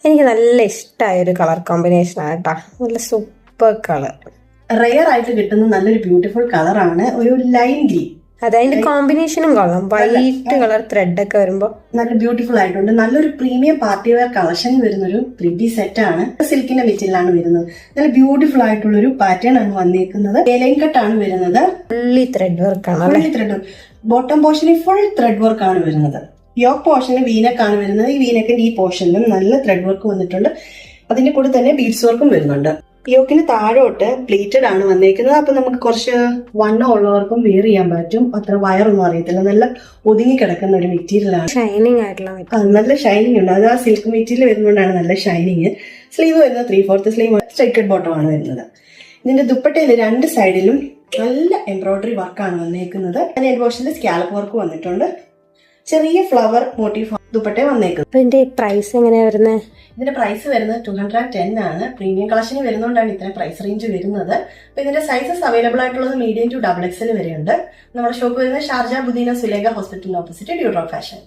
എനിക്ക് നല്ല ഇഷ്ടമായ ഒരു കളർ കോമ്പിനേഷൻ ആണ് കേട്ടോ. നല്ല സൂപ്പർ കളർ, റെയർ ആയിട്ട് കിട്ടുന്ന നല്ലൊരു ബ്യൂട്ടിഫുൾ കളറാണ്. ഒരു ലൈൻ ഗ്രീൻ, അതിന്റെ കോമ്പിനേഷനും കൊള്ളാം. വൈറ്റ് കളർ ത്രെഡ് ഒക്കെ വരുമ്പോ നല്ല ബ്യൂട്ടിഫുൾ ആയിട്ടുണ്ട്. നല്ലൊരു പ്രീമിയം പാർട്ടി വെയർ കളക്ഷൻ വരുന്നൊരു 3D സെറ്റ് ആണ്. സിൽക്കിന്റെ മെറ്റീരിയലാണ് വരുന്നത്. നല്ല ബ്യൂട്ടിഫുൾ ആയിട്ടുള്ള ഒരു പാറ്റേൺ ആണ് വന്നിരിക്കുന്നത്. ലൈൻ കട്ട് ആണ് വരുന്നത്. ഫുള്ളി ത്രെഡ് വർക്ക് ആണ്. ഫുള്ളി ത്രെഡ്, ബോട്ടം പോർഷനിൽ ഫുൾ ത്രെഡ് വർക്ക് ആണ് വരുന്നത്. യോക്ക് പോർഷനിൽ വീനക്ക് ആണ് വരുന്നത്. ഈ വീനക്കിന്റെ ഈ പോർഷനിലും നല്ല ത്രെഡ് വർക്ക് വന്നിട്ടുണ്ട്. അതിന്റെ കൂടെ തന്നെ ബീഡ്സ് വർക്കും വരുന്നുണ്ട്. യോക്കിന് താഴോട്ട് പ്ലീറ്റഡ് ആണ് വന്നേക്കുന്നത്. അപ്പൊ നമുക്ക് കുറച്ച് വണ്ണം ഉള്ളവർക്കും വെയർ ചെയ്യാൻ പറ്റും. അത്ര വയറൊന്നും അറിയത്തില്ല. നല്ല ഒതുങ്ങി കിടക്കുന്ന ഒരു മെറ്റീരിയൽ ആണ്. ഷൈനിങ് ആയിട്ടുള്ള നല്ല ഷൈനിങ് ഉണ്ട്. അത് ആ സിൽക്ക് മെറ്റീരിയൽ വരുന്നതുകൊണ്ടാണ് നല്ല ഷൈനിങ്. സ്ലീവ് വരുന്നത് 3/4 സ്ലീവ്, സ്ട്രൈറ്റഡ് ബോട്ടം ആണ് വരുന്നത്. ഇതിന്റെ ദുപ്പട്ടയിൽ രണ്ട് സൈഡിലും നല്ല എംബ്രോയിഡറി വർക്കാണ് വന്നേക്കുന്നത്. അതിന്റെ പോർഷനിൽ സ്കാലപ്പ് വർക്ക് വന്നിട്ടുണ്ട്. ചെറിയ ഫ്ലവർ മോട്ടീഫ് ദുപ്പട്ട വന്നേക്കുന്നത്. ഇതിന്റെ പ്രൈസ് എങ്ങനെയാ വരുന്നത്? ഇതിന്റെ പ്രൈസ് വരുന്നത് 210 ആണ്. പ്രീമിയം കളക്ഷന് വരുന്നതുകൊണ്ടാണ് ഇത്ര പ്രൈസ് റേഞ്ച് വരുന്നത്. അപ്പൊ ഇതിന്റെ സൈസസ് അവൈലബിൾ ആയിട്ടുള്ളത് മീഡിയം ടു XXL വരെയുണ്ട്. നമ്മുടെ ഷോപ്പ് വരുന്നത് ഷാർജ ബുദീന സുലേഖ ഹോസ്പിറ്റലിന് ഓപ്പോസിറ്റ് ഡ്യൂറോ ഫാഷൻ.